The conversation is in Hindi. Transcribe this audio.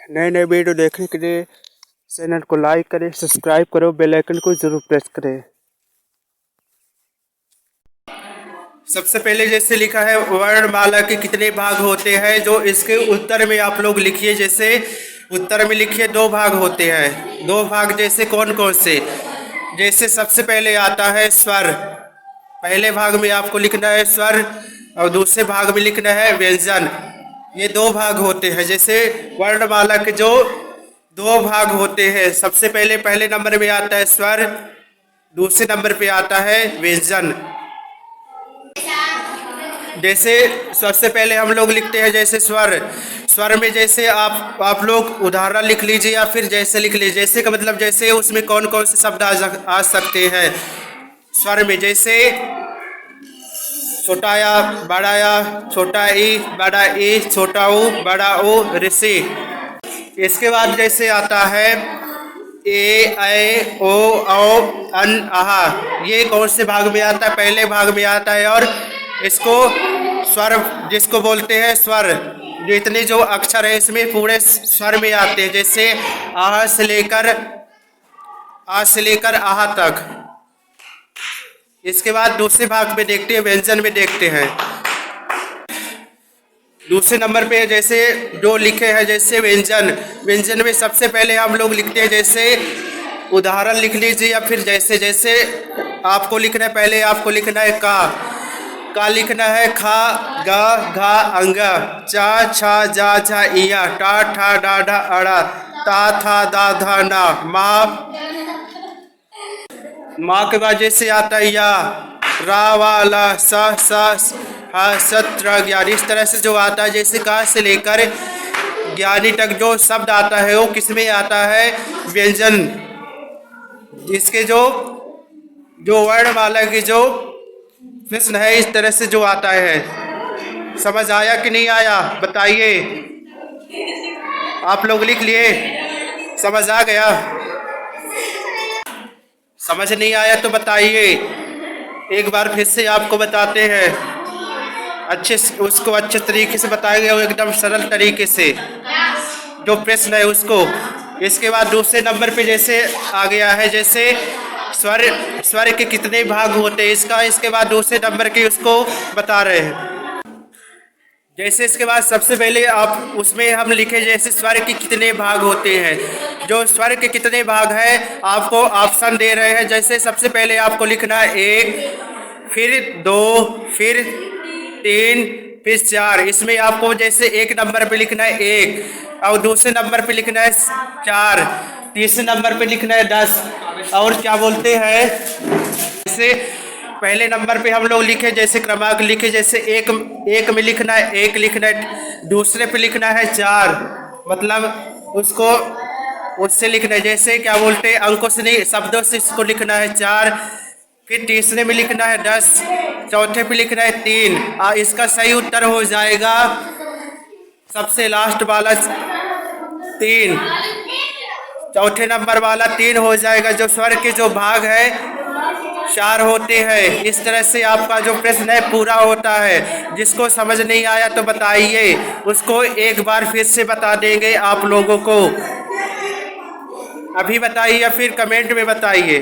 नए नए वीडियो देखने के लिए चैनल को लाइक करें, सब्सक्राइब करो, बेल आइकन को जरूर प्रेस करें। सबसे पहले जैसे लिखा है वर्णमाला के कितने भाग होते हैं, जो इसके उत्तर में आप लोग लिखिए। जैसे उत्तर में लिखिए 2 भाग होते हैं। 2 भाग जैसे कौन कौन से? जैसे सबसे पहले आता है स्वर। पहले भाग में आपको लिखना है स्वर और दूसरे भाग में लिखना है व्यंजन। ये 2 भाग होते हैं। जैसे वर्णमाला के जो 2 भाग होते हैं, सबसे पहले नंबर में आता है स्वर, दूसरे नंबर पे आता है व्यंजन। जैसे सबसे पहले हम लोग लिखते हैं जैसे स्वर। स्वर में जैसे आप लोग उदाहरण लिख लीजिए या फिर जैसे लिख लीजिए। जैसे का मतलब जैसे उसमें कौन कौन से शब्द आ सकते हैं स्वर में। जैसे छोटा या बड़ा या, छोटा ई बड़ा ई, छोटा ऊ बड़ा ऊ, ऋषि। इसके बाद जैसे आता है ए ऐ ओ औ अन आहा। ये कौन से भाग में आता है? पहले भाग में आता है। और इसको स्वर जिसको बोलते हैं स्वर, जितने जो अक्षर है इसमें पूरे स्वर में आते हैं। जैसे आहा से लेकर आहा तक। इसके बाद दूसरे भाग में देखते हैं, व्यंजन में देखते हैं। दूसरे नंबर पे जैसे जो लिखे हैं जैसे व्यंजन। व्यंजन में सबसे पहले हम लोग लिखते हैं जैसे उदाहरण लिख लीजिए या फिर जैसे जैसे आपको लिखना है। पहले आपको लिखना है का लिखना है खा गा घा अंगा, चा छा जा झा इया, टा ठा डा ढा अड़ा, ता था दा धा ना, माँ के बाद जैसे आता है या, रा वा ला सा सा हा सत्र ज्ञान। इस तरह से जो आता है जैसे का से लेकर ज्ञानी तक जो शब्द आता है वो किसमें आता है? व्यंजन। इसके जो वर्णमाला की जो प्रश्न है इस तरह से जो आता है। समझ आया कि नहीं आया बताइए। आप लोग लिख लिए? समझ आ गया? समझ नहीं आया तो बताइए, एक बार फिर से आपको बताते हैं। उसको अच्छे तरीके से बताएंगे और एकदम सरल तरीके से जो प्रश्न है उसको। इसके बाद दूसरे नंबर पे जैसे आ गया है जैसे स्वर के कितने भाग होते हैं इसका। इसके बाद दूसरे नंबर के उसको बता रहे हैं। जैसे इसके बाद सबसे पहले आप उसमें हम लिखे जैसे स्वर के कितने भाग होते हैं। जो स्वर के कितने भाग है आपको ऑप्शन दे रहे हैं। जैसे सबसे पहले आपको लिखना है 1, फिर 2, फिर 3, फिर 4। इसमें आपको जैसे 1 नंबर पे लिखना है 1 और दूसरे नंबर पे लिखना है 4, तीसरे नंबर पे लिखना है 10 और क्या बोलते हैं। जैसे पहले नंबर पे हम लोग लिखे जैसे क्रमांक लिखे जैसे एक में लिखना है 1 लिखना है, दूसरे पे लिखना है 4 मतलब उसको उससे लिखना है। जैसे क्या बोलते हैं अंकों से नहीं शब्दों से इसको लिखना है 4। फिर तीसरे में लिखना है 10, चौथे पे लिखना है 3। इसका सही उत्तर हो जाएगा सबसे लास्ट वाला 3, चौथे नंबर वाला 3 हो जाएगा। जो स्वर के जो भाग है 4 होते हैं। इस तरह से आपका जो प्रश्न है पूरा होता है। जिसको समझ नहीं आया तो बताइए, उसको एक बार फिर से बता देंगे आप लोगों को। अभी बताइए या फिर कमेंट में बताइए।